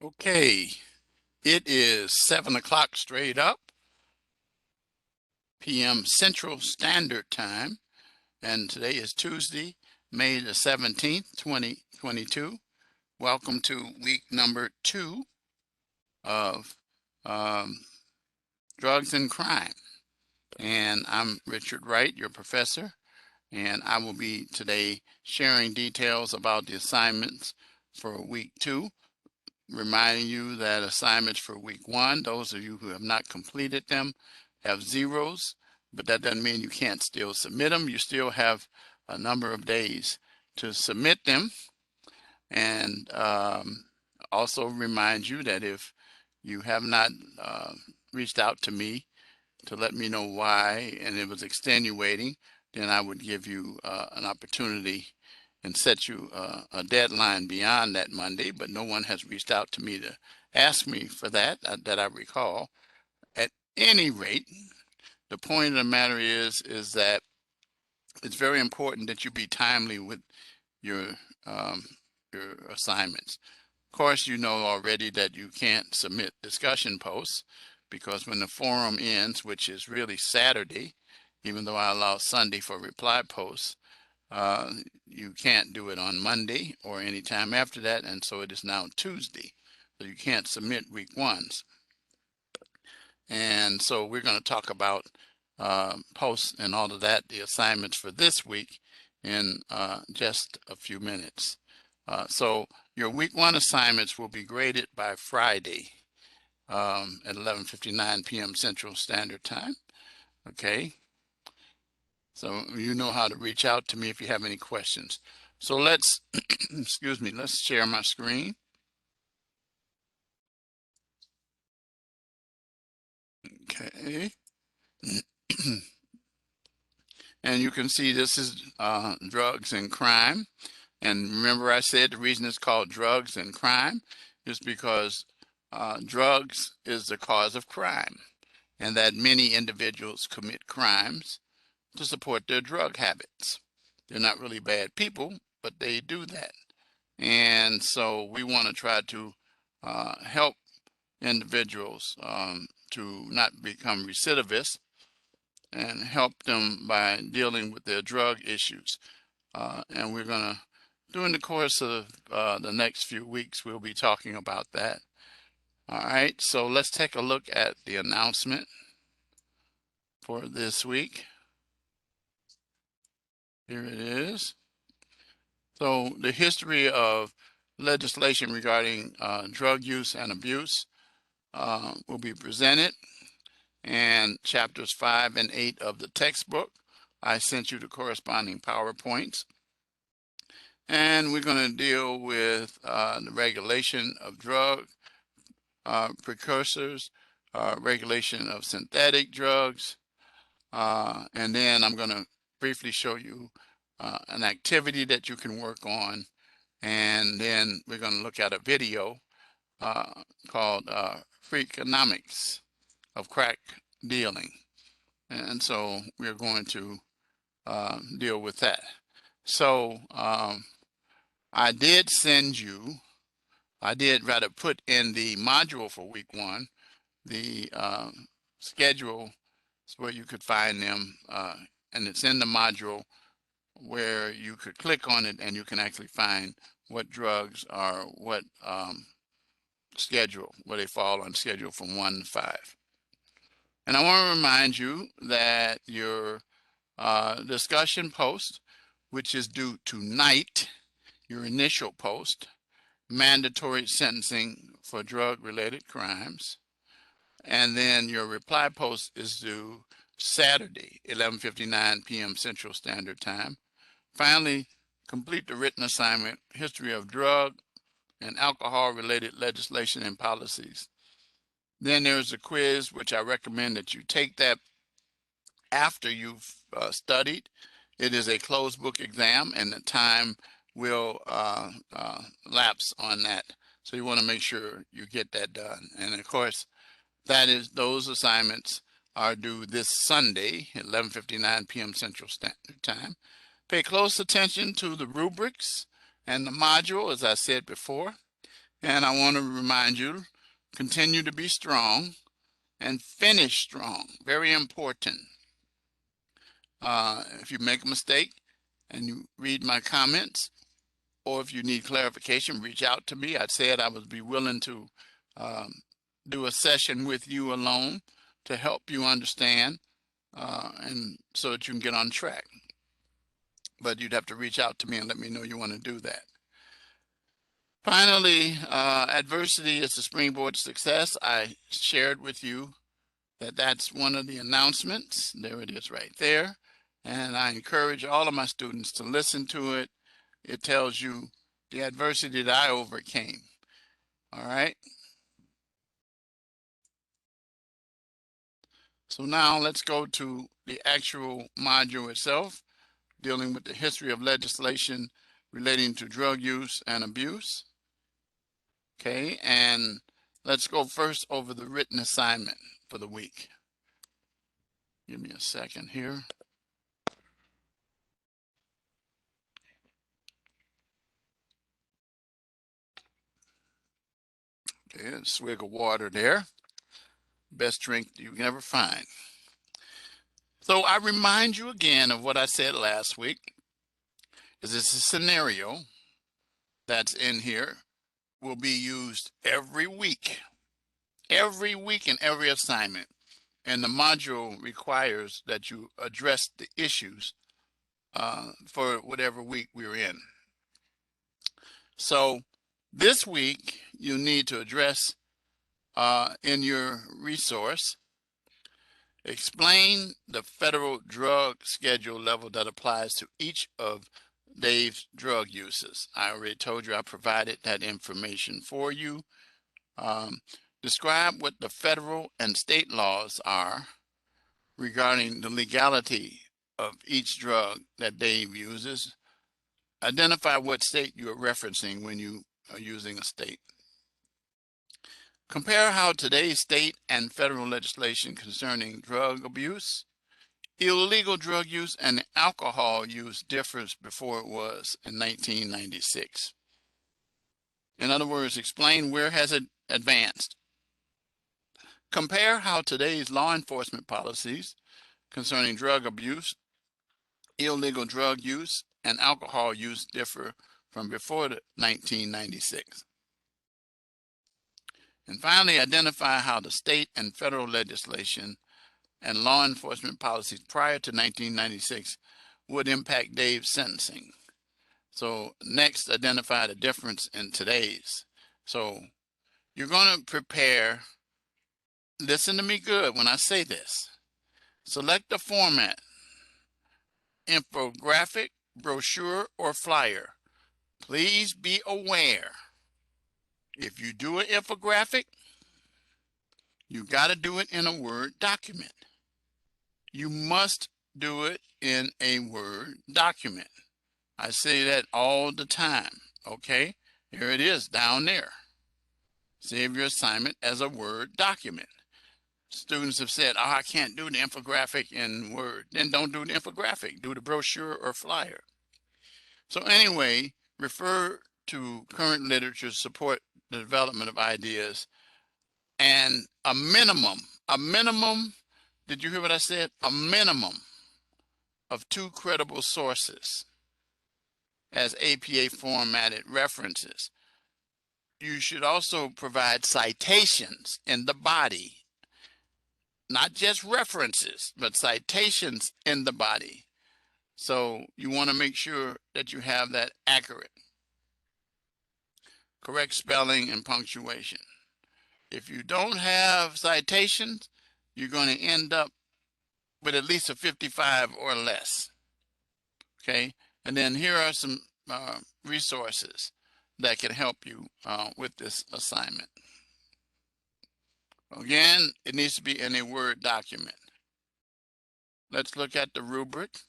Okay, it is 7 o'clock straight up, p.m. Central Standard Time, and today is Tuesday, May the 17th, 2022. Welcome to week number 2 of Drugs and Crime. And I'm Richard Wright, your professor, and I will be today sharing details about the assignments for week 2. Reminding you that assignments for week 1, those of you who have not completed them, have zeros, but that doesn't mean you can't still submit them. You still have a number of days to submit them. And also remind you that if you have not reached out to me to let me know why and it was extenuating, then I would give you an opportunity and set you a deadline beyond that Monday, but no one has reached out to me to ask me for that I recall. At any rate, the point of the matter is that it's very important that you be timely with your assignments. Of course, you know already that you can't submit discussion posts because when the forum ends, which is really Saturday, even though I allow Sunday for reply posts, you can't do it on Monday or any time after that, and so it is now Tuesday. So you can't submit week 1s. And so we're going to talk about posts and all of that, the assignments for this week in just a few minutes. So your week 1 assignments will be graded by Friday at 11:59 p.m. Central Standard Time. Okay. So you know how to reach out to me if you have any questions. So let's, excuse me, let's share my screen. Okay. And you can see this is drugs and crime. And remember I said the reason it's called drugs and crime is because drugs is the cause of crime, and that many individuals commit crimes to support their drug habits. They're not really bad people, but they do that. And so we want to try to help individuals to not become recidivists and help them by dealing with their drug issues. And we're going to, during the course of the next few weeks, we'll be talking about that. All right, so let's take a look at the announcement for this week. Here it is. So the history of legislation regarding drug use and abuse will be presented, and chapters 5 and 8 of the textbook. I sent you the corresponding PowerPoints. And we're going to deal with the regulation of drug precursors, regulation of synthetic drugs, and then I'm going to briefly show you an activity that you can work on, and then we're going to look at a video called Freakonomics of Crack Dealing. And so we're going to deal with that. So I did rather put in the module for week 1, the schedule where you could find them, and it's in the module where you could click on it and you can actually find what drugs are what schedule, where they fall on schedule from 1 to 5. And I want to remind you that your discussion post, which is due tonight, your initial post, mandatory sentencing for drug-related crimes, and then your reply post is due Saturday, 11:59 p.m. Central Standard Time. Finally, complete the written assignment, History of Drug and Alcohol-Related Legislation and Policies. Then there's a quiz, which I recommend that you take that after you've studied. It is a closed book exam, and the time will lapse on that. So you want to make sure you get that done. And of course, those assignments are due this Sunday at 11:59 p.m. Central Standard Time. Pay close attention to the rubrics and the module, as I said before. And I want to remind you, continue to be strong and finish strong. Very important. If you make a mistake and you read my comments, or if you need clarification, reach out to me. I said I would be willing to um, do a session with you alone to help you understand and so that you can get on track. But you'd have to reach out to me and let me know you want to do that. Finally, adversity is the springboard to success. I shared with you that that's one of the announcements. There it is right there. And I encourage all of my students to listen to it. It tells you the adversity that I overcame. All right. So now let's go to the actual module itself, dealing with the history of legislation relating to drug use and abuse. Okay, and let's go first over the written assignment for the week. Give me a second here. Okay, a swig of water there. Best drink you can ever find. So I remind you again of what I said last week. Is this a scenario that's in here will be used every week in every assignment. And the module requires that you address the issues for whatever week we're in. So this week, you need to address in your resource, explain the federal drug schedule level that applies to each of Dave's drug uses. I already told you I provided that information for you. Describe what the federal and state laws are regarding the legality of each drug that Dave uses. Identify what state you are referencing when you are using a state. Compare how today's state and federal legislation concerning drug abuse, illegal drug use, and alcohol use differs before it was in 1996. In other words, explain where has it advanced. Compare how today's law enforcement policies concerning drug abuse, illegal drug use, and alcohol use differ from before 1996. And finally, identify how the state and federal legislation and law enforcement policies prior to 1996 would impact Dave's sentencing. So next, identify the difference in today's. So you're going to prepare, listen to me good when I say this. Select the format, infographic, brochure, or flyer. Please be aware, if you do an infographic, you got to do it in a Word document. You must do it in a Word document. I say that all the time, okay? Here it is down there. Save your assignment as a Word document. Students have said, oh, I can't do the infographic in Word. Then don't do the infographic. Do the brochure or flyer. So anyway, refer to current literature to support the development of ideas, and a minimum, did you hear what I said? A minimum of 2 credible sources as APA formatted references. You should also provide citations in the body, not just references, but citations in the body. So you want to make sure that you have that accurate. Correct spelling and punctuation. If you don't have citations, you're going to end up with at least a 55 or less. Okay, and then here are some resources that can help you with this assignment. Again, it needs to be in a Word document. Let's look at the rubric.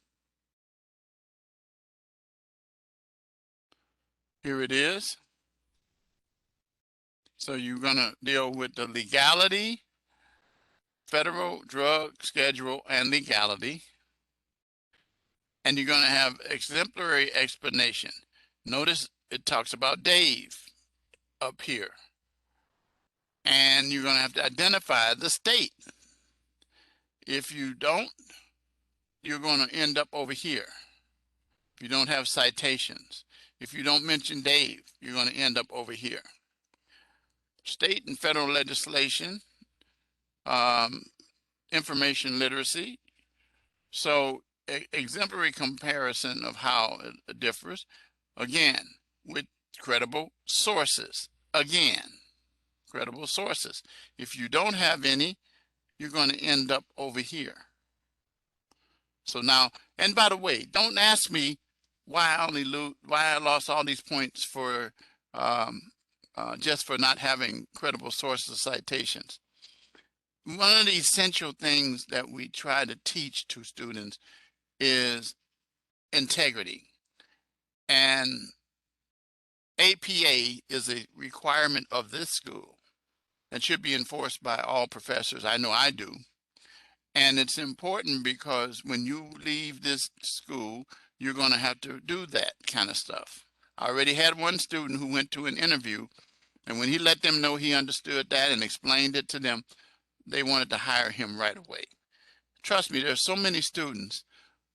Here it is. So you're going to deal with the legality, federal drug schedule and legality. And you're going to have exemplary explanation. Notice it talks about Dave. up here. And you're going to have to identify the state. If you don't, you're going to end up over here. If you don't have citations, if you don't mention Dave, you're going to end up over here. State and federal legislation, information literacy. So exemplary comparison of how it differs, again, with credible sources. Again, credible sources. If you don't have any, you're going to end up over here. So now, and by the way, don't ask me why I lost all these points for just for not having credible sources citations. One of the essential things that we try to teach to students is integrity. And APA is a requirement of this school that should be enforced by all professors. I know I do. And it's important because when you leave this school, you're going to have to do that kind of stuff. I already had one student who went to an interview, and when he let them know he understood that and explained it to them, they wanted to hire him right away. Trust me, there's so many students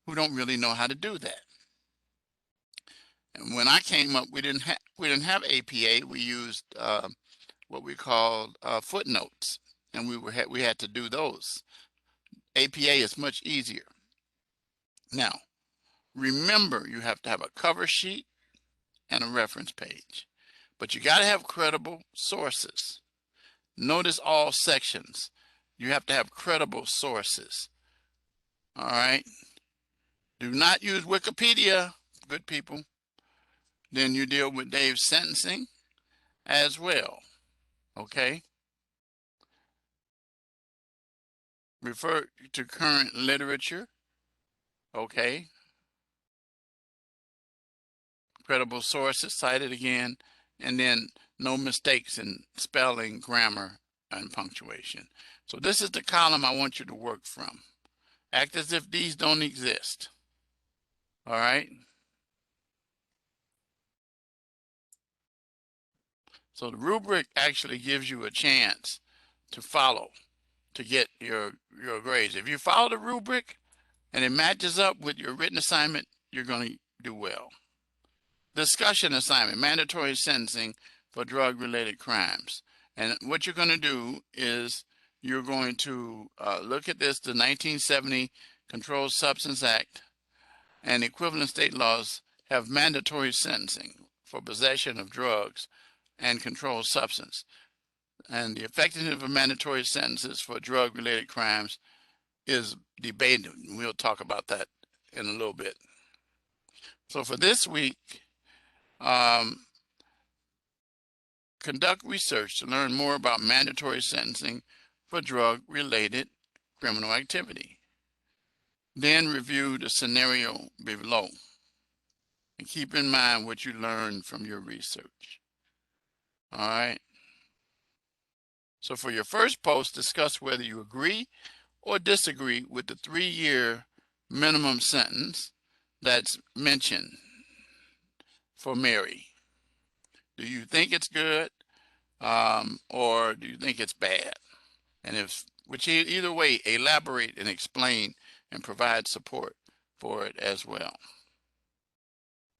who don't really know how to do that. And when I came up, we didn't have APA. We used what we called footnotes, and we had to do those. APA is much easier. Now, remember, you have to have a cover sheet and a reference page, but you got to have credible sources. Notice all sections. You have to have credible sources. All right. Do not use Wikipedia, good people. Then you deal with Dave's sentencing as well. Okay. Refer to current literature. Okay. Credible sources cited again, and then no mistakes in spelling, grammar, and punctuation. So this is the column I want you to work from. Act as if these don't exist. All right. So the rubric actually gives you a chance to follow to get your grades. If you follow the rubric and it matches up with your written assignment, you're going to do well. Discussion assignment, mandatory sentencing for drug-related crimes. And what you're going to do is you're going to look at this, the 1970 Controlled Substance Act and equivalent state laws have mandatory sentencing for possession of drugs and controlled substance. And the effectiveness of mandatory sentences for drug-related crimes is debated. We'll talk about that in a little bit. So for this week, conduct research to learn more about mandatory sentencing for drug-related criminal activity. Then review the scenario below and keep in mind what you learned from your research. All right. So for your first post, discuss whether you agree or disagree with the 3-year minimum sentence that's mentioned for Mary. Do you think it's good or do you think it's bad? And either way, elaborate and explain and provide support for it as well.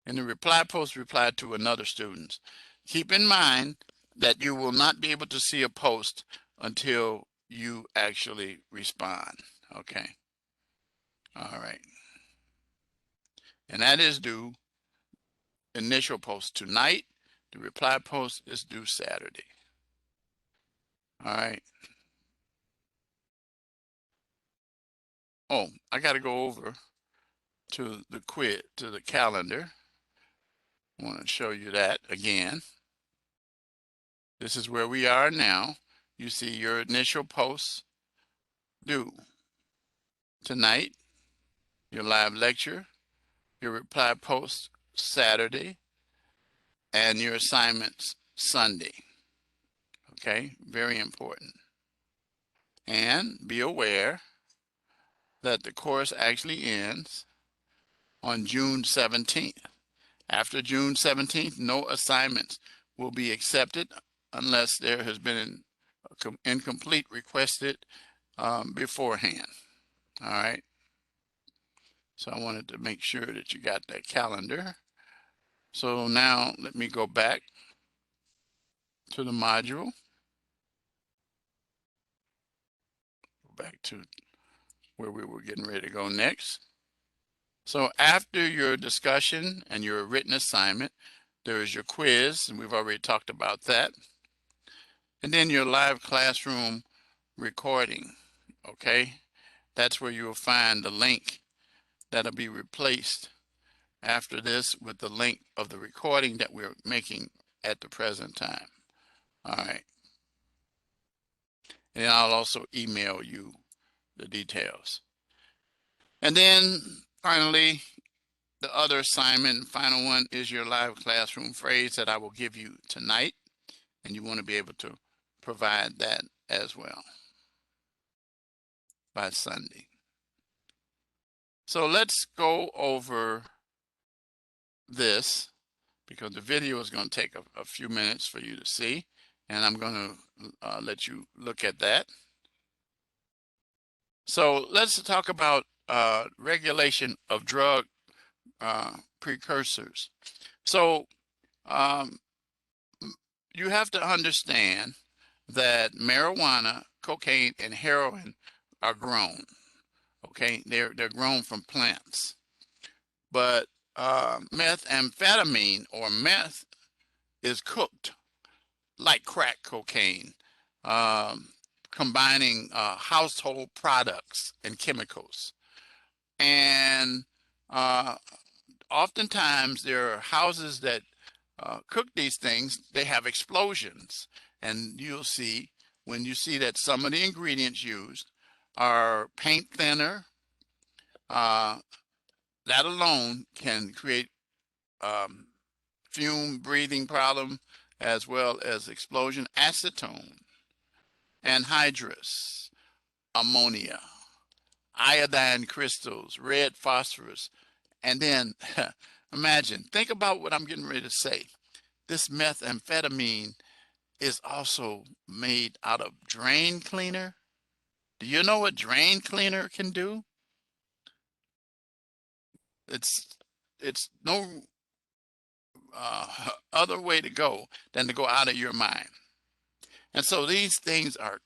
In the reply post, reply to another student. Keep in mind that you will not be able to see a post until you actually respond. Okay. All right. And that is due initial post tonight. The reply post is due Saturday. All right. Oh, I got to go over to the quiz, to the calendar. I want to show you that again. This is where we are now. You see your initial posts due tonight, your live lecture, your reply post Saturday, and your assignments Sunday. Okay, very important. And be aware that the course actually ends on June 17th. After June 17th, no assignments will be accepted unless there has been an incomplete requested beforehand. All right. So I wanted to make sure that you got that calendar. So now let me go back to the module. Go back to where we were getting ready to go next. So after your discussion and your written assignment, there is your quiz, and we've already talked about that. And then your live classroom recording, okay? That's where you'll find the link that'll be replaced after this with the link of the recording that we're making at the present time. All right. And I'll also email you the details. And then finally, the other assignment, final one, is your live classroom phrase that I will give you tonight. And you want to be able to provide that as well by Sunday. So let's go over this because the video is going to take a few minutes for you to see. And I'm going to let you look at that. So let's talk about regulation of drug precursors. So you have to understand that marijuana, cocaine, and heroin are grown. Okay, they're grown from plants. But methamphetamine or meth is cooked like crack cocaine, combining household products and chemicals. And oftentimes there are houses that cook these things, they have explosions. And you'll see, when you see that some of the ingredients used are paint thinner, that alone can create fume breathing problem as well as explosion. Acetone, anhydrous, ammonia, iodine crystals, red phosphorus, and then imagine, think about what I'm getting ready to say. This methamphetamine is also made out of drain cleaner. Do you know what drain cleaner can do? It's no other way to go than to go out of your mind. And so these things are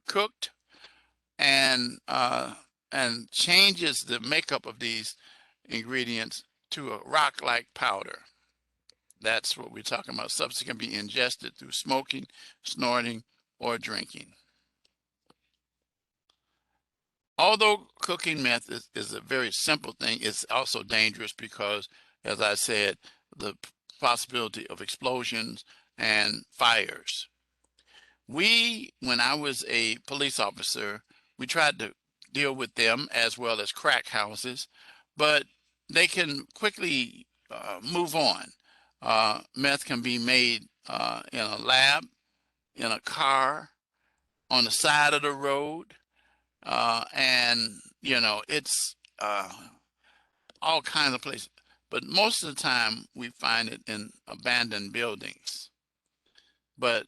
cooked and changes the makeup of these ingredients to a rock-like powder. That's what we're talking about. Substance can be ingested through smoking, snorting, or drinking. Although cooking meth is a very simple thing, it's also dangerous because, as I said, the possibility of explosions and fires. When I was a police officer, we tried to deal with them as well as crack houses, but they can quickly move on. Meth can be made in a lab, in a car, on the side of the road, and it's all kinds of places. But most of the time, we find it in abandoned buildings. But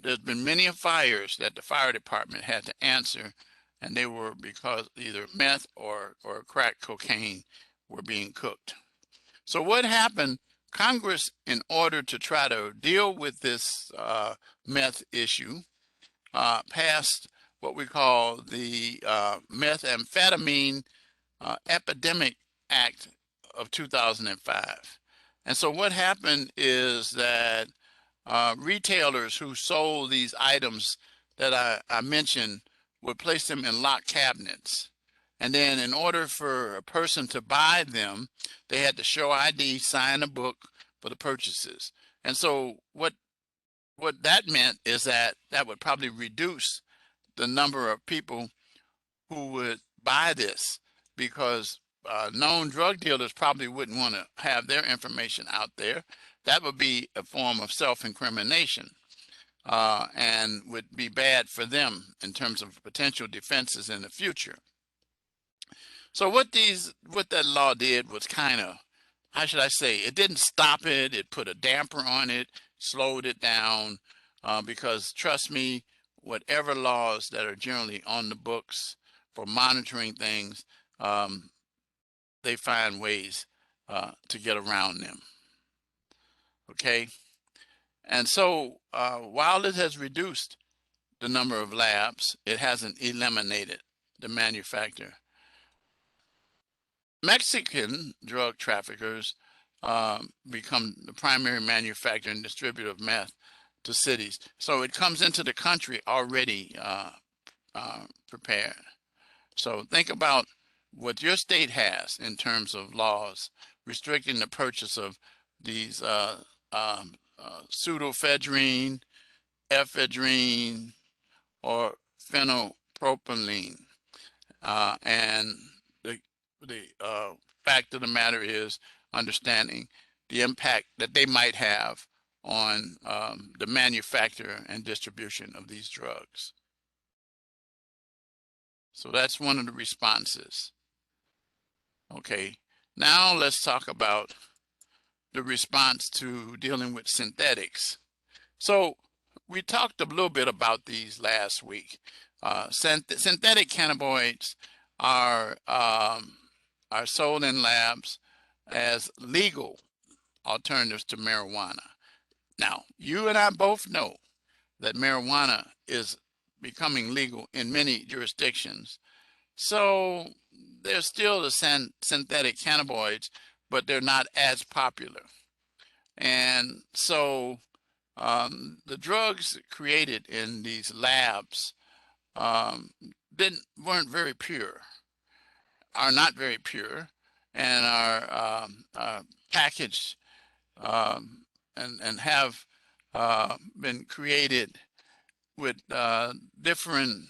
there's been many fires that the fire department had to answer, and they were because either meth or crack cocaine were being cooked. So what happened? Congress, in order to try to deal with this meth issue, passed what we call the Methamphetamine Epidemic Act of 2005. And so what happened is that retailers who sold these items that I mentioned would place them in locked cabinets. And then in order for a person to buy them, they had to show ID, sign a book for the purchases. And so what that meant is that would probably reduce the number of people who would buy this, because known drug dealers probably wouldn't want to have their information out there. That would be a form of self-incrimination and would be bad for them in terms of potential defenses in the future. So what that law did was kind of, how should I say, it didn't stop it, it put a damper on it, slowed it down, because trust me, whatever laws that are generally on the books for monitoring things, they find ways to get around them. Okay, and so while it has reduced the number of labs, it hasn't eliminated the manufacturer. Mexican drug traffickers become the primary manufacturer and distributor of meth to cities. So it comes into the country already prepared. So think about what your state has in terms of laws restricting the purchase of these pseudoephedrine, ephedrine, or phenylpropylene. And the fact of the matter is understanding the impact that they might have on the manufacture and distribution of these drugs. So that's one of the responses. Okay, now let's talk about the response to dealing with synthetics. So we talked a little bit about these last week. Synthetic cannabinoids are sold in labs as legal alternatives to marijuana. Now, you and I both know that marijuana is becoming legal in many jurisdictions. So there's still the synthetic cannabinoids, but they're not as popular. And so the drugs created in these labs weren't very pure, are not very pure, and are packaged and have been created with different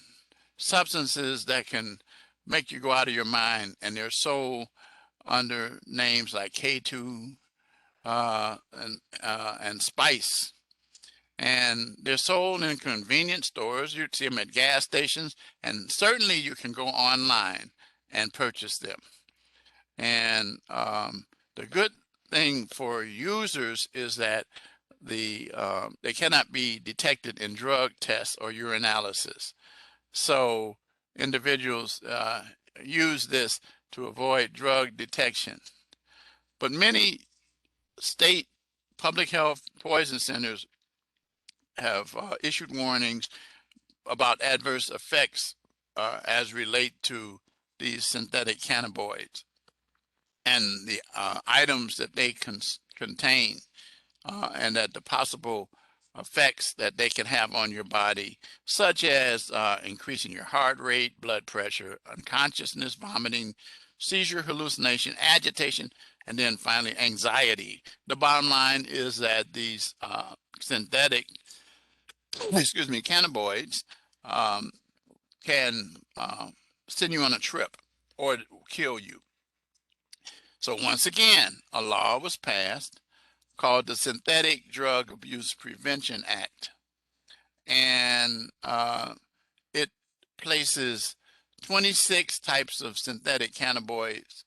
substances that can make you go out of your mind, and they're sold under names like K2 and Spice. And they're sold in convenience stores. You'd see them at gas stations, and certainly you can go online and purchase them. And the good thing for users is that they cannot be detected in drug tests or urinalysis. So individuals use this to avoid drug detection. But many state public health poison centers have issued warnings about adverse effects as relate to these synthetic cannabinoids and the items that they contain, and that the possible effects that they can have on your body, such as increasing your heart rate, blood pressure, unconsciousness, vomiting, seizure, hallucination, agitation, and then finally anxiety. The bottom line is that these synthetic cannabinoids can send you on a trip or kill you. So once again, a law was passed called the Synthetic Drug Abuse Prevention Act, and it places 26 types of synthetic cannabinoids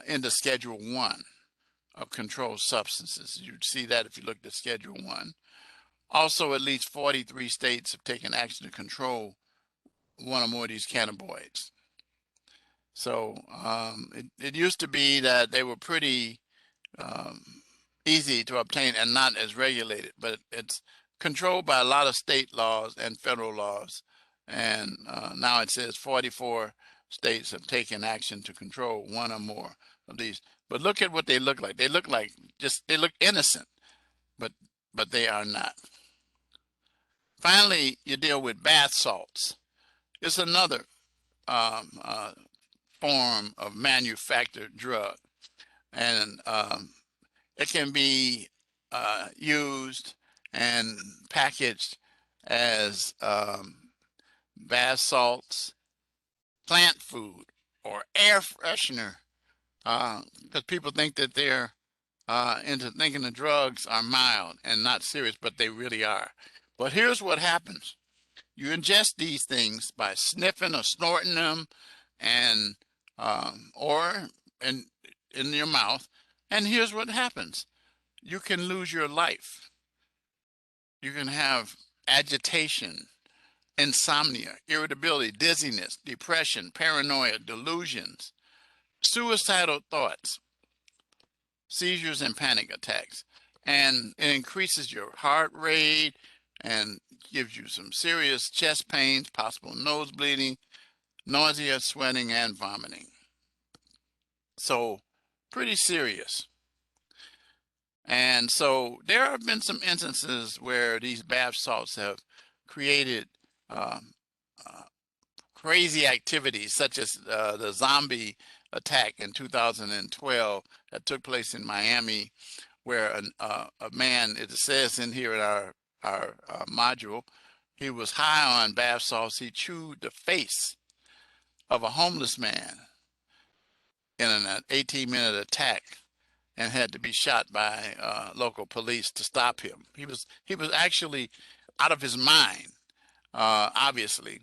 into Schedule 1 of controlled substances. You'd see that if you looked at Schedule 1. Also, at least 43 states have taken action to control one or more of these cannabinoids. So it used to be that they were pretty easy to obtain and not as regulated, but it's controlled by a lot of state laws and federal laws. And now it says 44 states have taken action to control one or more of these. But look at what they look like. They look like they look innocent, but they are not. Finally, you deal with bath salts. It's another form of manufactured drug, and it can be used and packaged as bath salts, plant food, or air freshener, because people think that they're into thinking the drugs are mild and not serious, but they really are. But here's what happens. You ingest these things by sniffing or snorting them, and or in your mouth, and here's what happens. You can lose your life You can have agitation, insomnia, irritability, dizziness, depression, paranoia, delusions, suicidal thoughts, seizures, and panic attacks. And it increases your heart rate and gives you some serious chest pains, possible nose bleeding, nausea, sweating, and vomiting. So pretty serious. And so there have been some instances where these bath salts have created um, uh, crazy activities, such as the zombie attack in 2012 that took place in Miami, where a man, it says in here in our module, he was high on bath salts. He chewed the face of a homeless man in an 18-minute attack and had to be shot by local police to stop him. He was actually out of his mind, obviously.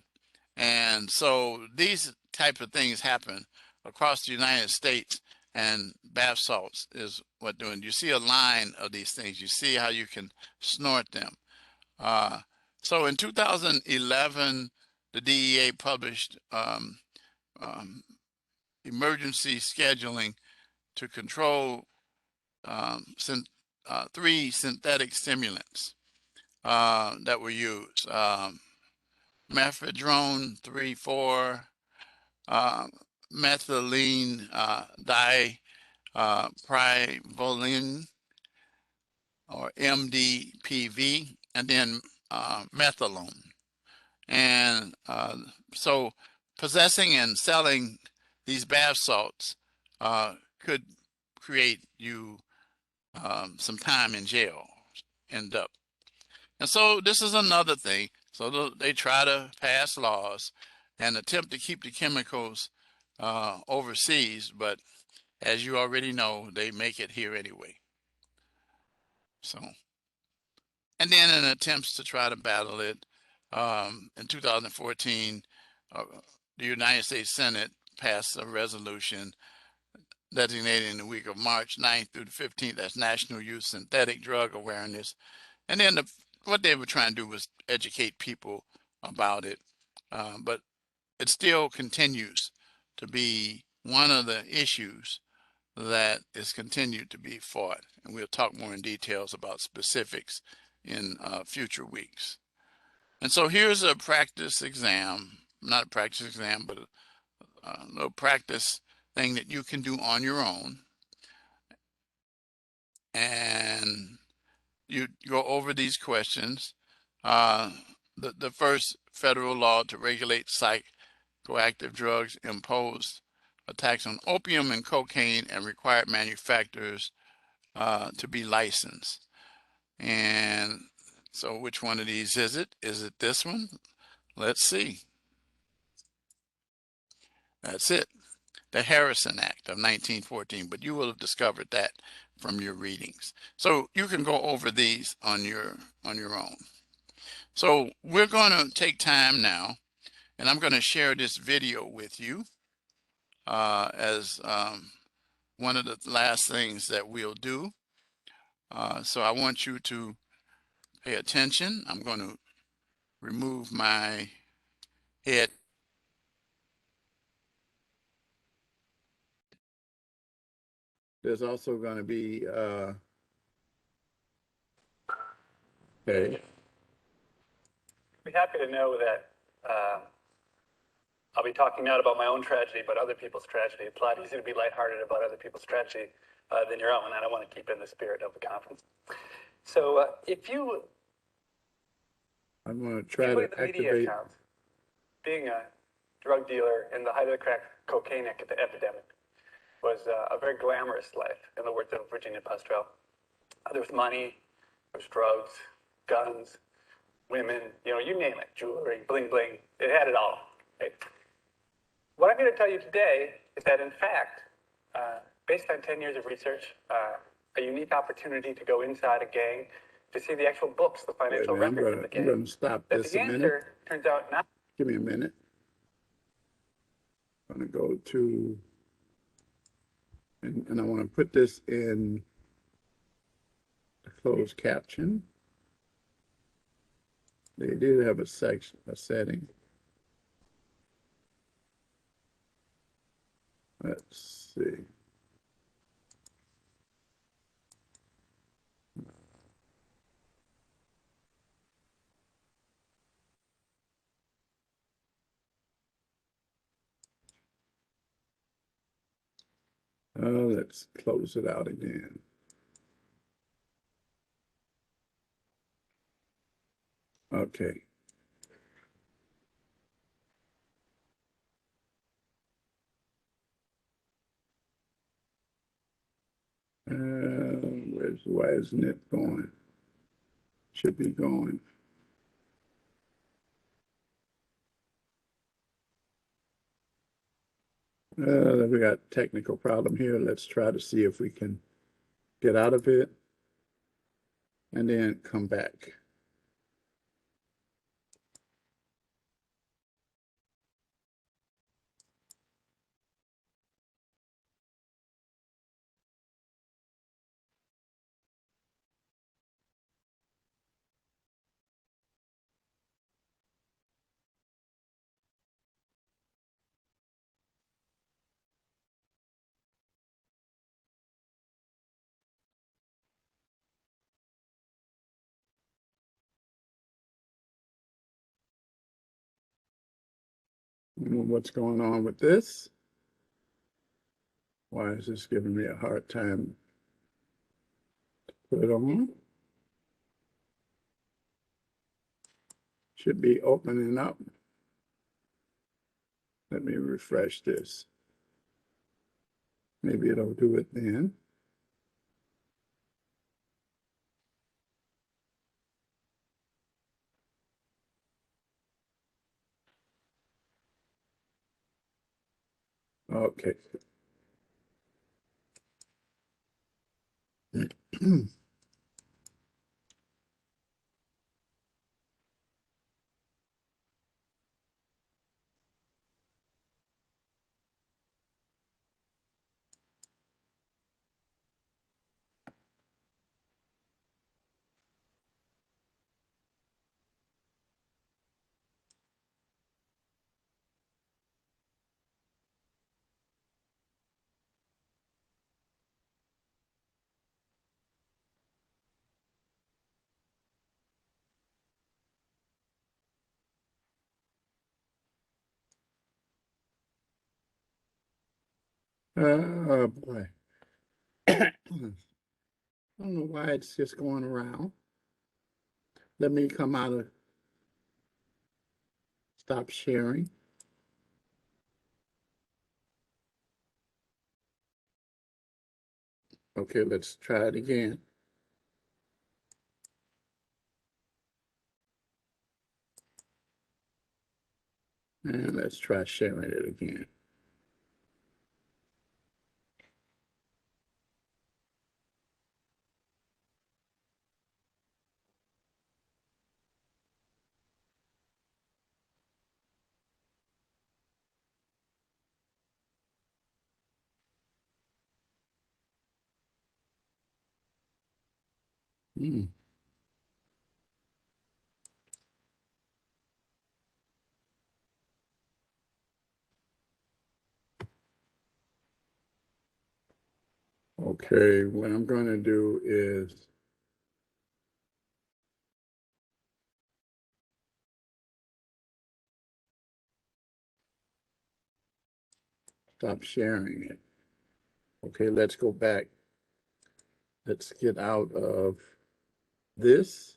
And so these types of things happen across the United States, and bath salts is what doing. You see a line of these things. You see how you can snort them. So in 2011, the DEA published emergency scheduling to control 3 synthetic stimulants that were used. Mephedrone 3,4, methylene diprivolene, or MDPV, and then methadone. And so possessing and selling these bath salts could create you some time in jail, end up. And so this is another thing. So they try to pass laws and attempt to keep the chemicals overseas, but as you already know, they make it here anyway. So, and then in attempts to try to battle it, in 2014, the United States Senate passed a resolution designating the week of March 9th through the 15th as National Youth Synthetic Drug Awareness. And then what they were trying to do was educate people about it, but it still continues to be one of the issues that is continued to be fought. And we'll talk more in details about specifics in future weeks. And so here's a practice exam, not a practice exam, but a little practice thing that you can do on your own. And you go over these questions. The first federal law to regulate psychoactive drugs imposed a tax on opium and cocaine and required manufacturers to be licensed. And so which one of these is it? Is it this one? Let's see. That's it. The Harrison Act of 1914, but you will have discovered that from your readings. So you can go over these on your own. So we're going to take time now, and I'm going to share this video with you as one of the last things that we'll do. So I want you to pay attention. I'm going to remove my head. There's also going to be okay. Be happy to know that I'll be talking not about my own tragedy, but other people's tragedy. It's a lot easier to be lighthearted about other people's tragedy than your own, and I want to keep in the spirit of the conference. So I'm going to try to activate. Accounts, being a drug dealer in the height of the crack cocaine epidemic was a very glamorous life, in the words of Virginia Pastrell. There was money, there was drugs, guns, women, you name it, jewelry, bling bling. It had it all. Right? What I'm going to tell you today is that, in fact, based on 10 years of research, a unique opportunity to go inside a gang to see the actual books, the financial records of the gang. I'm going to stop this a minute. Turns out not. Give me a minute. I'm going to go to, and I want to put this in a closed caption. They do have a setting. Let's see. Let's close it out again. Okay. Why isn't it going? Should be going. We got a technical problem here. Let's try to see if we can get out of it and then come back. What's going on with this? Why is this giving me a hard time to put it on? Should be opening up. Let me refresh this. Maybe it'll do it then. Okay. Oh boy. I don't know why it's just going around. Let me come out of stop sharing. Okay, let's try it again. And let's try sharing it again. Hmm. Okay, what I'm going to do is stop sharing it. Okay, let's go back. Let's get out of this.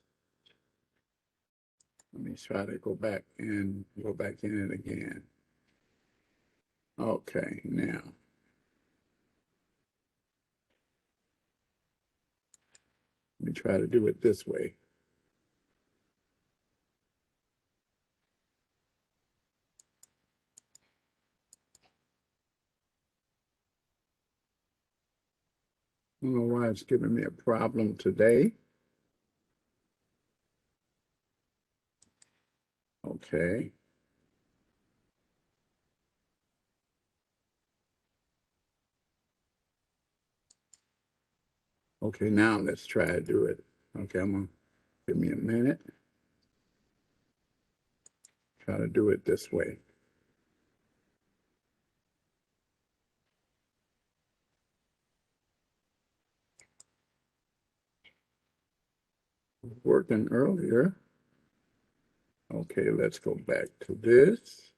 Let me try to go back and go back in it again. Okay, now let me try to do it this way. I don't know why it's giving me a problem today. Okay. Okay, now let's try to do it. Okay, give me a minute. Try to do it this way. Working earlier. Okay, let's go back to this.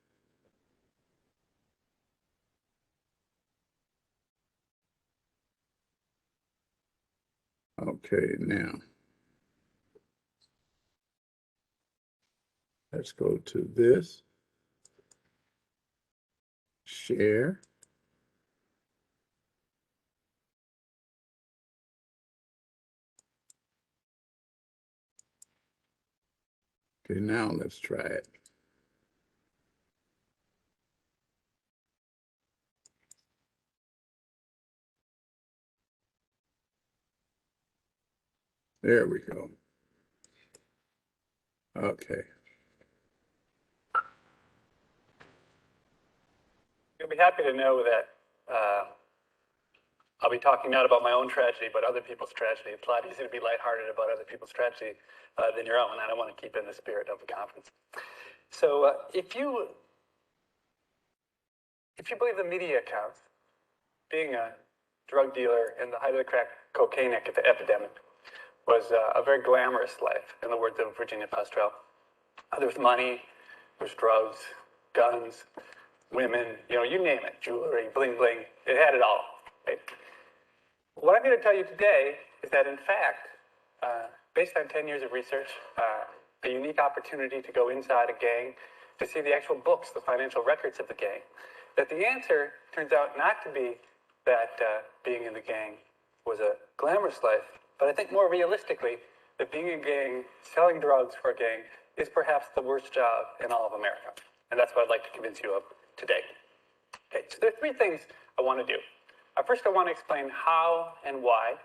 Okay, now let's go to this. Share. Okay, now let's try it. There we go. Okay. You'll be happy to know that I'll be talking not about my own tragedy, but other people's tragedy. It's a lot easier to be lighthearted about other people's tragedy than your own, and I want to keep in the spirit of the conference. So if you believe the media accounts, being a drug dealer in the height of the crack cocaine epidemic was a very glamorous life, in the words of Virginia Pastrell. There was money, there was drugs, guns, women, you name it, jewelry, bling bling. It had it all. Right? What I'm going to tell you today is that, in fact, based on 10 years of research, a unique opportunity to go inside a gang, to see the actual books, the financial records of the gang, that the answer turns out not to be that being in the gang was a glamorous life, but I think more realistically, that being in a gang, selling drugs for a gang, is perhaps the worst job in all of America. And that's what I'd like to convince you of today. Okay, so there are three things I want to do. First, I want to explain how and why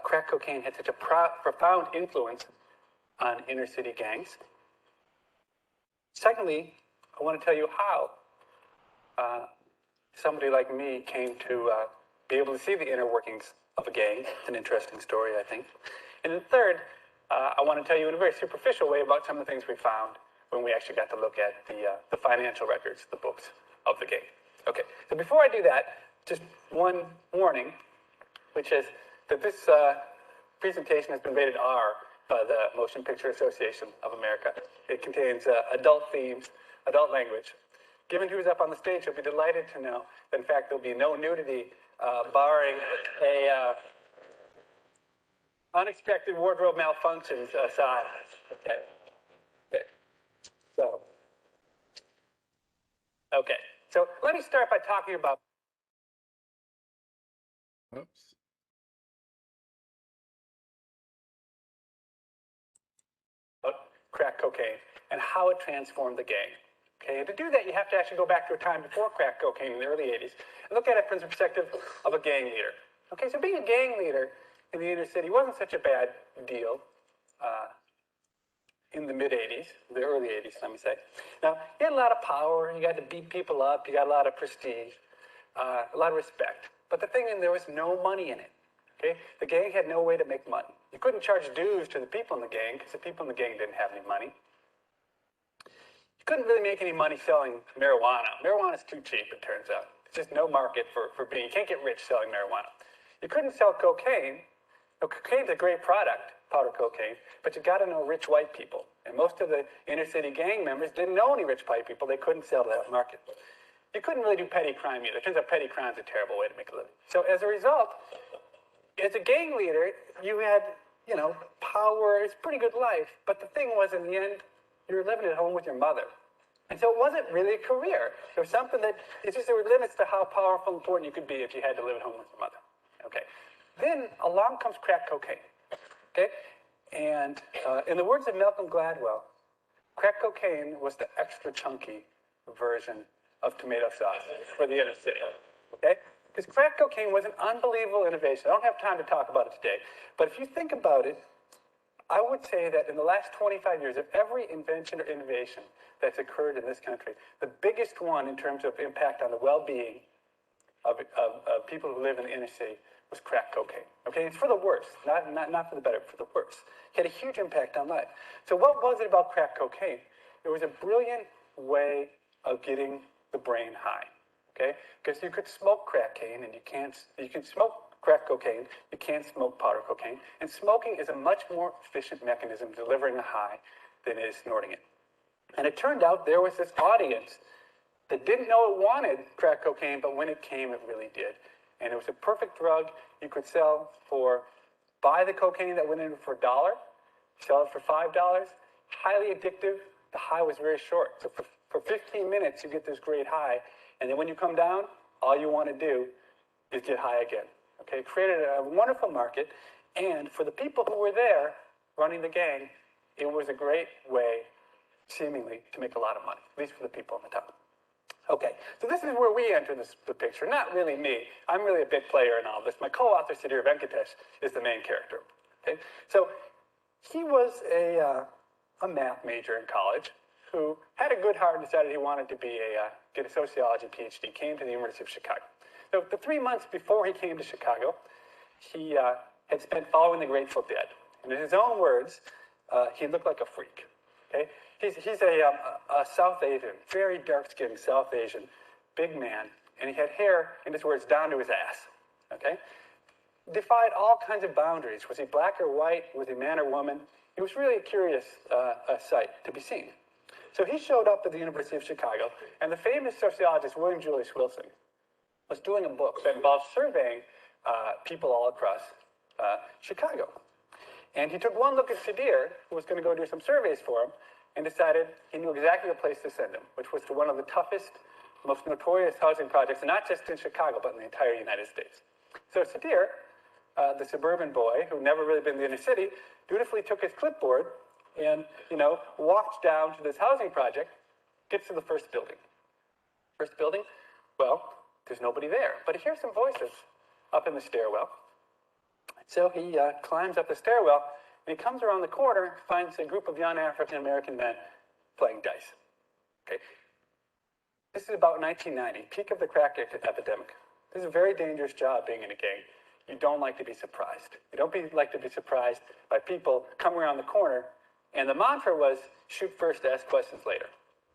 crack cocaine had such a profound influence on inner city gangs. Secondly, I want to tell you how somebody like me came to be able to see the inner workings of a gang. It's an interesting story, I think. And then third, I want to tell you in a very superficial way about some of the things we found when we actually got to look at the financial records, the books of the gang. Okay, so before I do that, just one warning, which is that this presentation has been rated R by the Motion Picture Association of America. It contains adult themes, adult language. Given who's up on the stage, you'll be delighted to know that, in fact, there'll be no nudity, barring a unexpected wardrobe malfunctions aside. Okay. Okay. So let me start by talking about. Oops. Crack cocaine and how it transformed the gang. Okay, and to do that, you have to actually go back to a time before crack cocaine in the early 80s and look at it from the perspective of a gang leader. Okay, so being a gang leader in the inner city wasn't such a bad deal in the mid-'80s, the early 80s, let me say. Now, you had a lot of power, you got to beat people up, you got a lot of prestige, a lot of respect. But the thing is, there was no money in it. Okay, the gang had no way to make money. You couldn't charge dues to the people in the gang because the people in the gang didn't have any money. You couldn't really make any money selling marijuana. Marijuana's too cheap, it turns out. There's just no market for being, you can't get rich selling marijuana. You couldn't sell cocaine. Now, cocaine's a great product, powder cocaine, but you got to know rich white people. And most of the inner city gang members didn't know any rich white people. They couldn't sell to that market. You couldn't really do petty crime either. It turns out petty crime's a terrible way to make a living. So as a result, as a gang leader, you had, power, it's a pretty good life. But the thing was, in the end, you were living at home with your mother. And so it wasn't really a career. It was something that, it's just there were limits to how powerful and important you could be if you had to live at home with your mother. Okay. Then along comes crack cocaine. Okay. And in the words of Malcolm Gladwell, crack cocaine was the extra chunky version of tomato sauce for the inner city. Okay? Because crack cocaine was an unbelievable innovation. I don't have time to talk about it today. But if you think about it, I would say that in the last 25 years, of every invention or innovation that's occurred in this country, the biggest one in terms of impact on the well-being of people who live in the inner city was crack cocaine. Okay, it's for the worse, not for the better, for the worse. It had a huge impact on life. So what was it about crack cocaine it was a brilliant way of getting the brain high, okay? Because you could smoke crack cocaine and you can smoke crack cocaine, you can't smoke powder cocaine, and smoking is a much more efficient mechanism of delivering a high than it is snorting it. And it turned out there was this audience that didn't know it wanted crack cocaine, but when it came, it really did. And it was a perfect drug you could sell for, buy the cocaine that went in for $1, sell it for $5, highly addictive. The high was very short. So for 15 minutes, you get this great high. And then when you come down, all you want to do is get high again. Okay, created a wonderful market. And for the people who were there running the gang, it was a great way, seemingly, to make a lot of money, at least for the people on the top. Okay, so this is where we enter the picture. Not really me. I'm really a big player in all this. My co-author, Sudhir Venkatesh, is the main character. Okay, so he was a math major in college who had a good heart and decided he wanted to get a sociology PhD, came to the University of Chicago. So the 3 months before he came to Chicago, he had spent following the Grateful Dead. And in his own words, he looked like a freak. Okay? He's a South Asian, very dark-skinned South Asian, big man, and he had hair, in his words, down to his ass. Okay? Defied all kinds of boundaries. Was he black or white? Was he man or woman? It was really a curious sight to be seen. So he showed up at the University of Chicago, and the famous sociologist William Julius Wilson was doing a book that involved surveying people all across Chicago. And he took one look at Sudhir, who was going to go do some surveys for him, and decided he knew exactly the place to send him, which was to one of the toughest, most notorious housing projects, not just in Chicago, but in the entire United States. So Sudhir, the suburban boy who never really been in the inner city, dutifully took his clipboard and, walked down to this housing project, gets to the first building. First building, well, there's nobody there, but he hears some voices up in the stairwell. So he climbs up the stairwell, and he comes around the corner and finds a group of young African-American men playing dice. Okay. This is about 1990, peak of the crack epidemic. This is a very dangerous job being in a gang. You don't like to be surprised. You don't like to be surprised by people coming around the corner, and the mantra was, shoot first, ask questions later.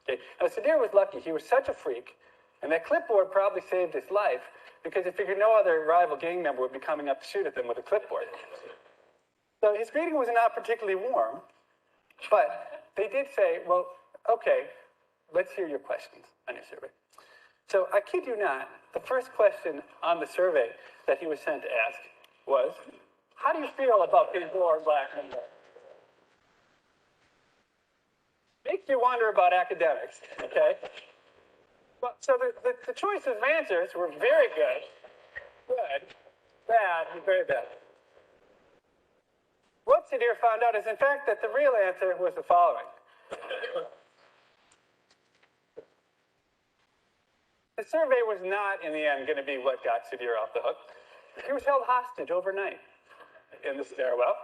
Okay. Now, Sudhir was lucky. He was such a freak, and that clipboard probably saved his life, because he figured no other rival gang member would be coming up to shoot at them with a clipboard. So his greeting was not particularly warm, but they did say, well, okay, let's hear your questions on your survey. So I kid you not, the first question on the survey that he was sent to ask was, how do you feel about being poor and black and white? Makes you wonder about academics, okay? Well, so the choices of answers were very good, bad, and very bad. What Sudhir found out is, in fact, that the real answer was the following. The survey was not, in the end, going to be what got Sudhir off the hook. He was held hostage overnight in the stairwell.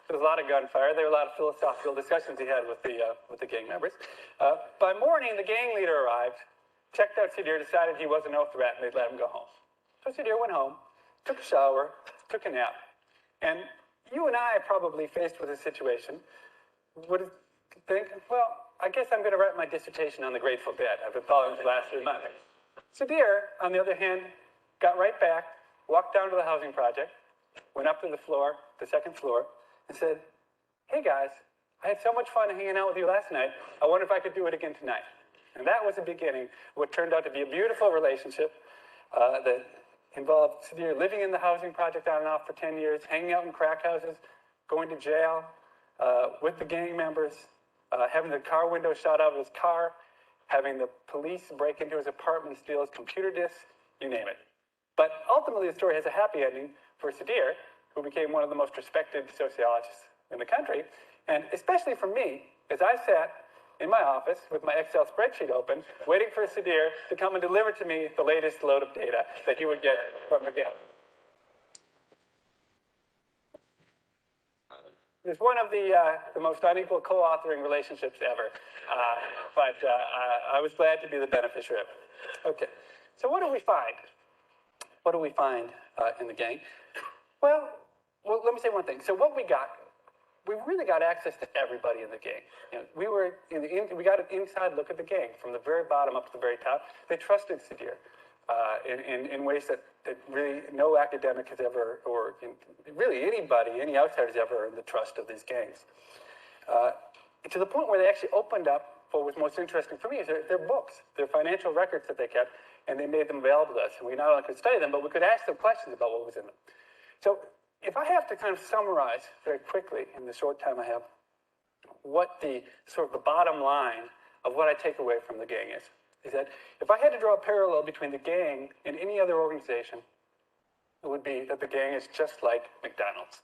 There was a lot of gunfire. There were a lot of philosophical discussions he had with the gang members. By morning, the gang leader arrived, checked out Sudhir, decided he was no threat, and they'd let him go home. So Sudhir went home, took a shower, took a nap. And you and I, probably faced with a situation, would think, well, I guess I'm going to write my dissertation on the Grateful Dead. I've been following for the last 3 months. Sudhir, on the other hand, got right back, walked down to the housing project, went up to the second floor, and said, hey guys, I had so much fun hanging out with you last night. I wonder if I could do it again tonight. And that was the beginning of what turned out to be a beautiful relationship that involved Sudhir living in the housing project on and off for 10 years, hanging out in crack houses, going to jail with the gang members, having the car window shot out of his car, having the police break into his apartment and steal his computer disks, you name it. But ultimately, the story has a happy ending for Sudhir, who became one of the most respected sociologists in the country, and especially for me, as I sat in my office with my Excel spreadsheet open, waiting for Sudhir to come and deliver to me the latest load of data that he would get from the gang. It's one of the most unequal co-authoring relationships ever, but I was glad to be the beneficiary of it. Okay, so what do we find? What do we find in the gang? Well, let me say one thing. So what we got we really got access to everybody in the gang. We got an inside look at the gang from the very bottom up to the very top. They trusted Sadir in ways that really no academic has ever, or really anybody, any outsiders ever earned the trust of these gangs. To the point where they actually opened up what was most interesting for me is their books, their financial records that they kept, and they made them available to us. And we not only could study them, but we could ask them questions about what was in them. So if I have to kind of summarize very quickly in the short time I have, what the sort of the bottom line of what I take away from the gang is that if I had to draw a parallel between the gang and any other organization, it would be that the gang is just like McDonald's.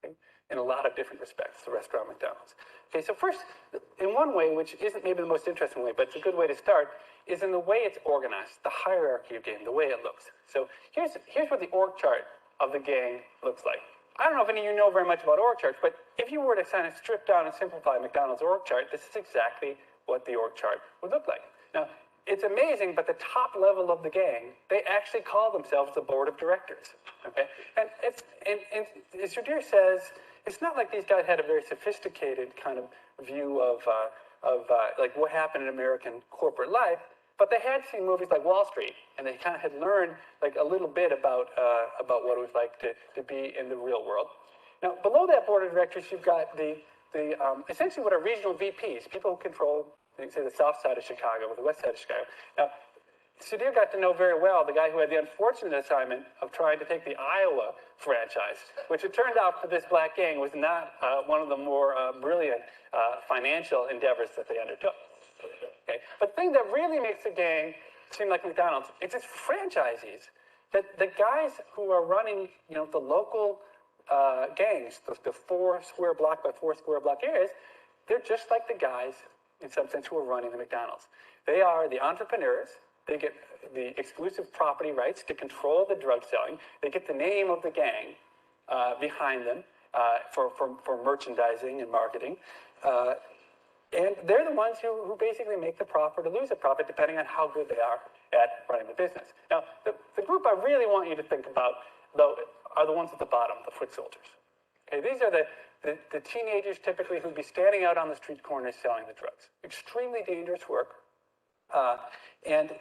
Okay? In a lot of different respects, the restaurant McDonald's. Okay, so first, in one way, which isn't maybe the most interesting way, but it's a good way to start, is in the way it's organized, the hierarchy of game, the way it looks. So here's what the org chart of the gang looks like. I don't know if any of you know very much about org charts, but if you were to kind of strip down and simplify McDonald's org chart, this is exactly what the org chart would look like. Now, it's amazing, but the top level of the gang, they actually call themselves the board of directors. Okay, and as Sadir says, it's not like these guys had a very sophisticated kind of view of like what happened in American corporate life, but they had seen movies like Wall Street, and they kind of had learned like a little bit about what it was like to be in the real world. Now, below that board of directors, you've got the essentially what are regional VPs, people who control, say, the south side of Chicago or the west side of Chicago. Now, Sadir got to know very well the guy who had the unfortunate assignment of trying to take the Iowa franchise, which it turned out for this black gang was not one of the more brilliant financial endeavors that they undertook. Okay? But the thing that really makes the gang seem like McDonald's, it's its franchisees. That the guys who are running, the local gangs, the 4 square block by 4 square block areas, they're just like the guys, in some sense, who are running the McDonald's. They are the entrepreneurs. They get the exclusive property rights to control the drug selling. They get the name of the gang behind them for merchandising and marketing. And they're the ones who basically make the profit or lose the profit, depending on how good they are at running the business. Now, the group I really want you to think about, though, are the ones at the bottom, the foot soldiers. Okay, these are the teenagers typically who'd be standing out on the street corners selling the drugs. Extremely dangerous work. And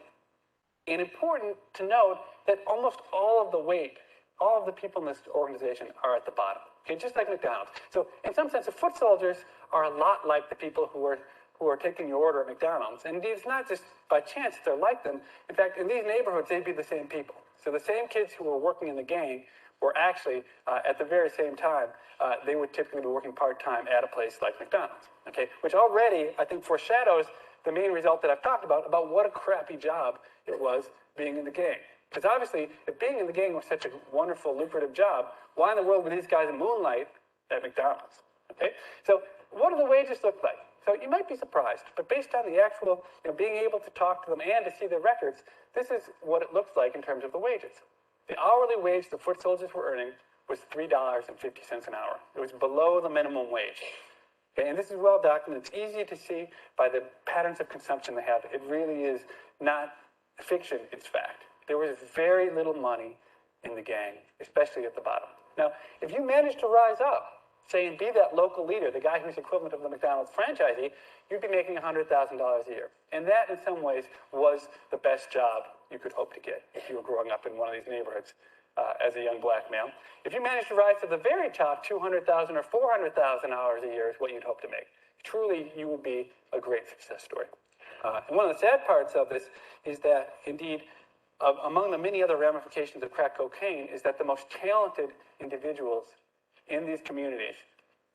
important to note that almost all of the weight, all of the people in this organization are at the bottom. Okay, just like McDonald's. So in some sense, the foot soldiers are a lot like the people who are taking your order at McDonald's. And indeed, it's not just by chance they're like them. In fact, in these neighborhoods, they'd be the same people. So the same kids who were working in the gang were actually, at the very same time, they would typically be working part-time at a place like McDonald's. Okay, which already, I think, foreshadows the main result that I've talked about what a crappy job it was being in the gang. Because obviously, if being in the gang was such a wonderful, lucrative job, why in the world would these guys moonlight at McDonald's? Okay, so what do the wages look like? So you might be surprised, but based on the actual, being able to talk to them and to see their records, this is what it looks like in terms of the wages. The hourly wage the foot soldiers were earning was $3.50 an hour. It was below the minimum wage. Okay, and this is well documented. It's easy to see by the patterns of consumption they have. It really is not fiction, it's fact. There was very little money in the gang, especially at the bottom. Now, if you manage to rise up, say, and be that local leader, the guy who's equivalent of the McDonald's franchisee, you'd be making $100,000 a year. And that, in some ways, was the best job you could hope to get if you were growing up in one of these neighborhoods as a young black male. If you managed to rise to the very top, $200,000 or $400,000 a year is what you'd hope to make. Truly, you would be a great success story. And one of the sad parts of this is that, indeed, among the many other ramifications of crack cocaine is that the most talented individuals in these communities,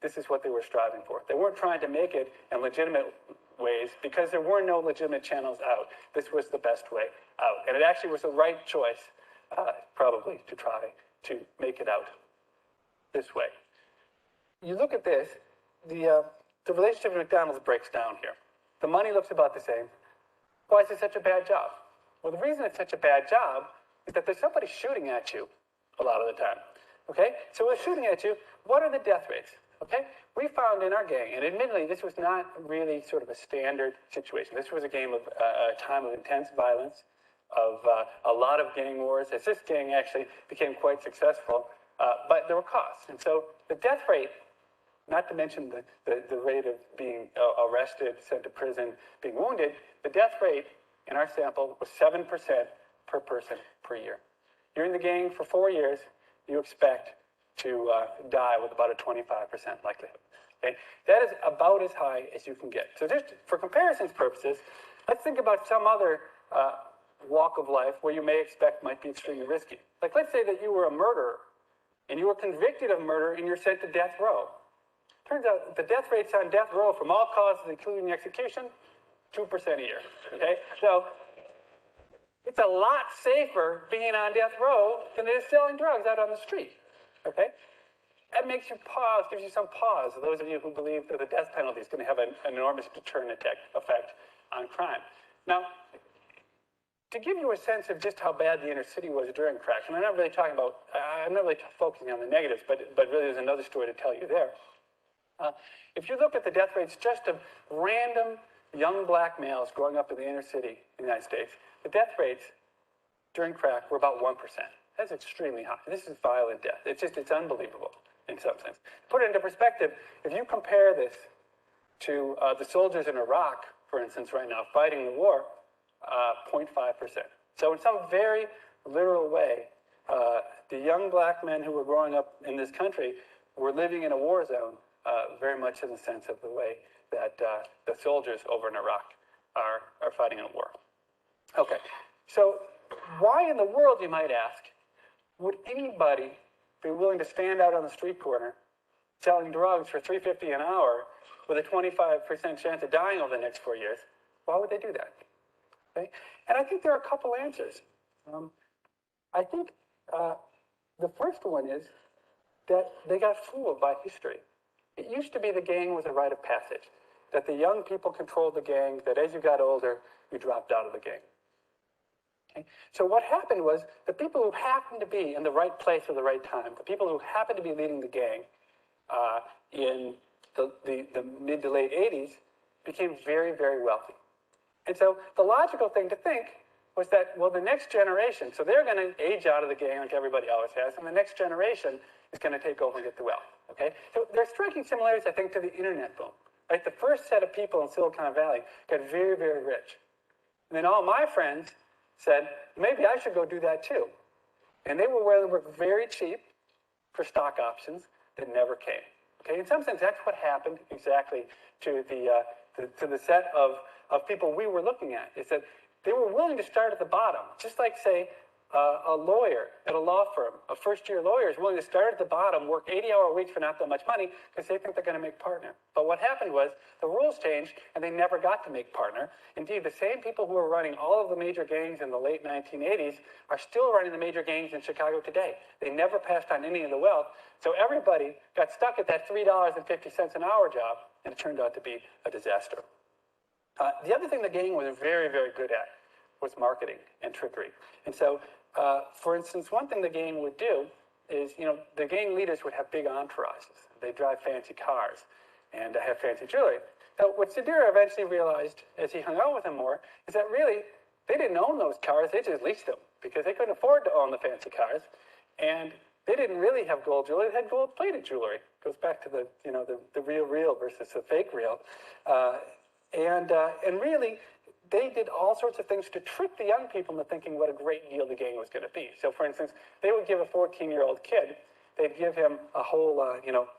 this is what they were striving for. They weren't trying to make it in legitimate ways because there were no legitimate channels out. This was the best way out. And it actually was the right choice, probably, to try to make it out this way. You look at this, the relationship with McDonald's breaks down here. The money looks about the same. Why is it such a bad job? Well, the reason it's such a bad job is that there's somebody shooting at you a lot of the time. Okay? So we're shooting at you. What are the death rates? Okay? We found in our gang, and admittedly, this was not really sort of a standard situation. This was a time of intense violence, of a lot of gang wars, as this gang actually became quite successful, but there were costs. And so the death rate not to mention the rate of being arrested, sent to prison, being wounded, the death rate in our sample was 7% per person per year. You're in the gang for 4 years, you expect to die with about a 25% likelihood. Okay? That is about as high as you can get. So just for comparison's purposes, let's think about some other walk of life where you may expect might be extremely risky. Like let's say that you were a murderer and you were convicted of murder and you're sent to death row. Turns out the death rates on death row from all causes, including execution, 2% a year. Okay? So it's a lot safer being on death row than it is selling drugs out on the street. Okay? That makes you pause, gives you some pause, those of you who believe that the death penalty is going to have an enormous deterrent effect on crime. Now, to give you a sense of just how bad the inner city was during crack, and I'm not really focusing on the negatives, but really there's another story to tell you there. If you look at the death rates just of random young black males growing up in the inner city in the United States, the death rates during crack were about 1%. That's extremely high. This is violent death. It's unbelievable in some sense. Put it into perspective, if you compare this to the soldiers in Iraq, for instance, right now, fighting the war, 0.5%. So in some very literal way, the young black men who were growing up in this country were living in a war zone, very much in the sense of the way that the soldiers over in Iraq are fighting in a war. Okay, so why in the world, you might ask, would anybody be willing to stand out on the street corner selling drugs for $3.50 an hour with a 25% chance of dying over the next 4 years? Why would they do that? Okay? And I think there are a couple answers. I think the first one is that they got fooled by history. It used to be the gang was a rite of passage, that the young people controlled the gang, that as you got older, you dropped out of the gang. Okay? So what happened was the people who happened to be in the right place at the right time, the people who happened to be leading the gang in the mid to late 80s became very, very wealthy. And so the logical thing to think was that, well, the next generation, so they're going to age out of the game like everybody always has, and the next generation is going to take over and get the wealth. Okay? So there's striking similarities, I think, to the internet boom. Right? The first set of people in Silicon Valley got very, very rich. And then all my friends said, maybe I should go do that too. And they were willing to work very cheap for stock options that never came. Okay? In some sense, that's what happened exactly to the set of people we were looking at, is that they were willing to start at the bottom, just like, say, a lawyer at a law firm, a first-year lawyer is willing to start at the bottom, work 80-hour weeks for not that much money because they think they're going to make partner. But what happened was the rules changed and they never got to make partner. Indeed, the same people who were running all of the major gangs in the late 1980s are still running the major gangs in Chicago today. They never passed on any of the wealth. So everybody got stuck at that $3.50 an hour job, and it turned out to be a disaster. The other thing the gang was very, very good at was marketing and trickery. And so, for instance, one thing the gang would do is, the gang leaders would have big entourages. They'd drive fancy cars and have fancy jewelry. So what Sedera eventually realized as he hung out with them more is that really they didn't own those cars, they just leased them because they couldn't afford to own the fancy cars. And they didn't really have gold jewelry, they had gold-plated jewelry. It goes back to the real versus the fake real. And really, they did all sorts of things to trick the young people into thinking what a great deal the gang was going to be. So, for instance, they would give a 14-year-old kid, they'd give him a whole,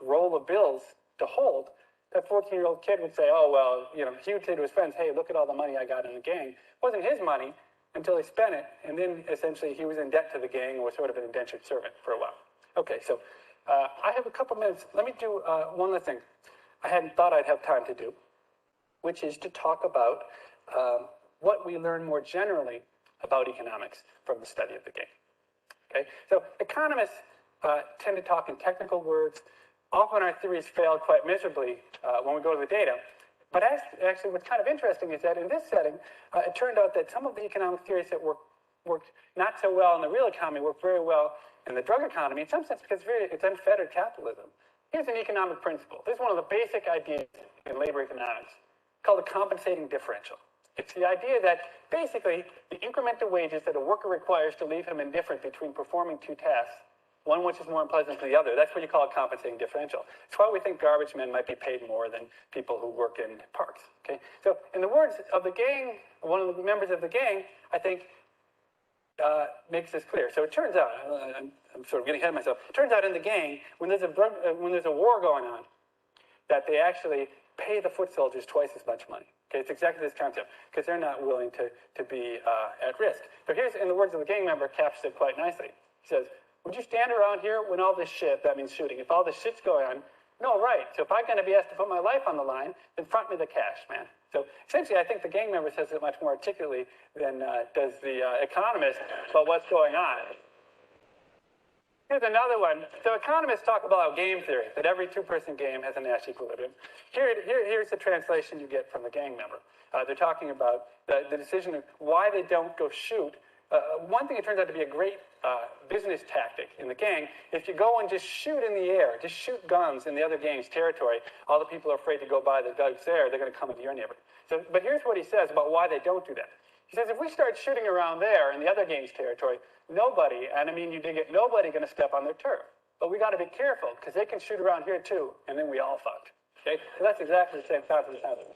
roll of bills to hold. That 14-year-old kid would say, oh, well, he would say to his friends, hey, look at all the money I got in the gang. It wasn't his money until he spent it, and then essentially he was in debt to the gang and was sort of an indentured servant for a while. Okay, so I have a couple minutes. Let me do one last thing I hadn't thought I'd have time to do, which is to talk about what we learn more generally about economics from the study of the game. Okay, so economists tend to talk in technical words. Often our theories fail quite miserably when we go to the data. But actually what's kind of interesting is that in this setting, it turned out that some of the economic theories that worked not so well in the real economy work very well in the drug economy, in some sense because it's unfettered capitalism. Here's an economic principle. This is one of the basic ideas in labor economics called the compensating differential. It's the idea that basically the increment of wages that a worker requires to leave him indifferent between performing two tasks one which is more unpleasant than the other. That's what you call a compensating differential. That's why we think garbage men might be paid more than people who work in parks. Okay, so in the words of the gang, one of the members of the gang, I think, makes this clear. So it turns out, I'm sort of getting ahead of myself. It turns out in the gang, when there's a war going on, that they actually pay the foot soldiers twice as much money. Okay, it's exactly this concept, because they're not willing to be at risk. So here's, in the words of the gang member, captures it quite nicely. He says, would you stand around here when all this shit, that means shooting, if all this shit's going on? No, right. So if I'm going to be asked to put my life on the line, then front me the cash, man. So essentially, I think the gang member says it much more articulately than does the economist about what's going on. Here's another one. So economists talk about game theory, that every two-person game has a Nash equilibrium. Here's the translation you get from the gang member. They're talking about the decision of why they don't go shoot. One thing that turns out to be a great business tactic in the gang is to go and just shoot in the air, just shoot guns in the other gang's territory. All the people are afraid to go by the guns there, they're going to come into your neighborhood. So, but here's what he says about why they don't do that. He says, if we start shooting around there in the other gang's territory, nobody, and I mean you dig it, nobody going to step on their turf. But we got to be careful, because they can shoot around here too, and then we all fucked. Okay? So that's exactly the same concept as happening.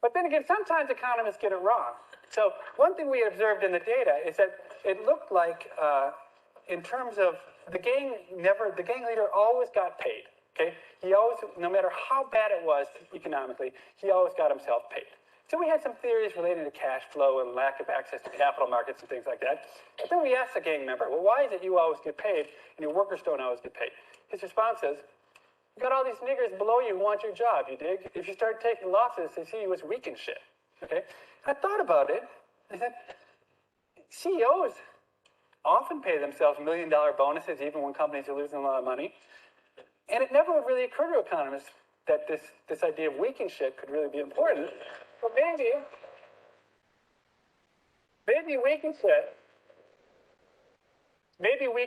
But then again, sometimes economists get it wrong. So one thing we observed in the data is that it looked like, in terms of the gang leader always got paid. Okay, he always, no matter how bad it was economically, he always got himself paid. So we had some theories relating to cash flow and lack of access to capital markets and things like that. But then we asked the gang member, well, why is it you always get paid and your workers don't always get paid? His response is, you got all these niggers below you who want your job, you dig? If you start taking losses, they see you as weak and shit. Okay? I thought about it. I said, CEOs often pay themselves million-dollar bonuses even when companies are losing a lot of money. And it never would really occur to economists that this idea of weak and shit could really be important. But maybe weak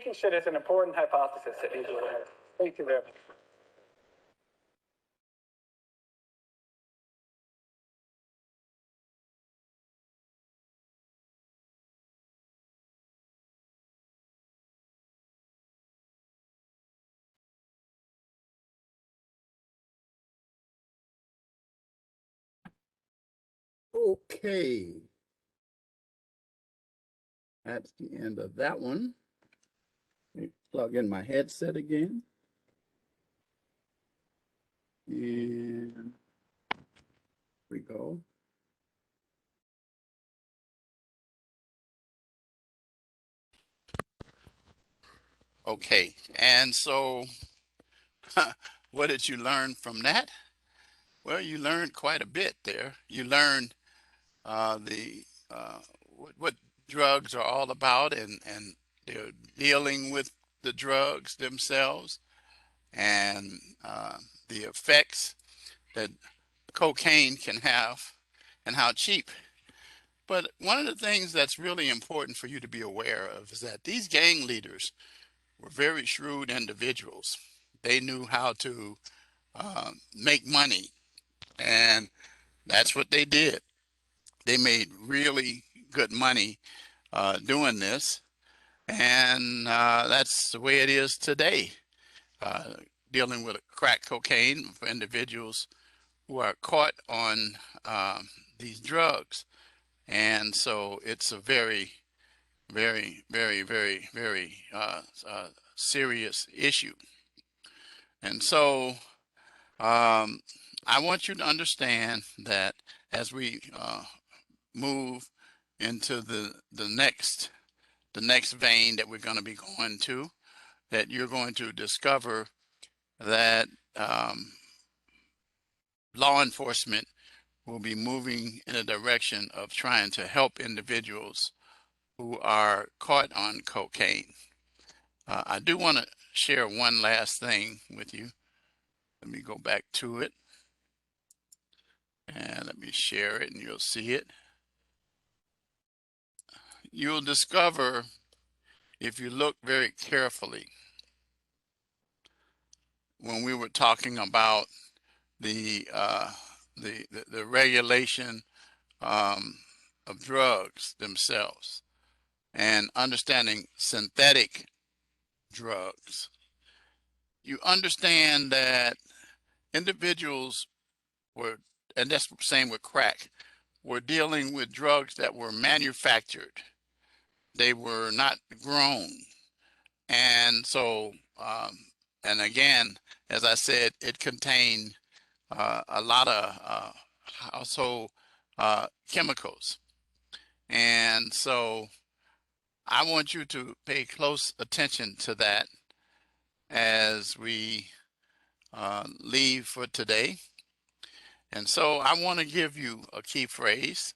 and shit is an important hypothesis that needs to be learned. Thank you very much. Okay. That's the end of that one. Let me plug in my headset again. And we go. Okay, and so what did you learn from that? Well, you learned quite a bit there. You learned the what drugs are all about, and they're dealing with the drugs themselves, and the effects that cocaine can have, and how cheap. But one of the things that's really important for you to be aware of is that these gang leaders were very shrewd individuals. They knew how to make money, and that's what they did. They made really good money doing this, and that's the way it is today. Uh, Dealing with crack cocaine for individuals who are caught on these drugs, and so it's a very, very, very, very, very serious issue. And so I want you to understand that as we move into the next vein that we're going to be going to, that you're going to discover that law enforcement will be moving in a direction of trying to help individuals who are caught on cocaine. I do want to share one last thing with you. Let me go back to it, and let me share it, and you'll see it. You'll discover, if you look very carefully, when we were talking about the the regulation of drugs themselves and understanding synthetic drugs. You understand that individuals were, and that's the same with crack, were dealing with drugs that were manufactured. They were not grown. And so, and again, as I said, it contained a lot of household chemicals. And so I want you to pay close attention to that as we leave for today. And so I want to give you a key phrase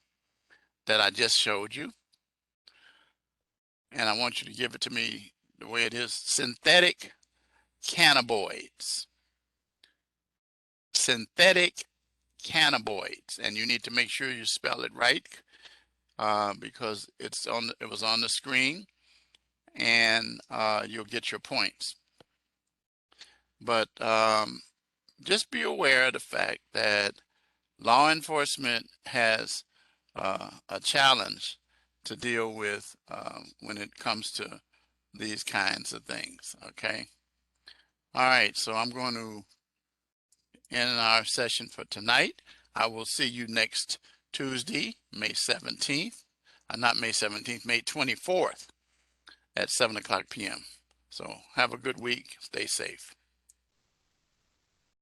that I just showed you. And I want you to give it to me the way it is: synthetic cannabinoids. Synthetic cannabinoids. And you need to make sure you spell it right because it was on the screen, and you'll get your points. But just be aware of the fact that law enforcement has a challenge to deal with when it comes to these kinds of things, okay? All right, so I'm going to end our session for tonight. I will see you next Tuesday, May 17th. Not May 17th, May 24th at 7 o'clock p.m. So have a good week. Stay safe.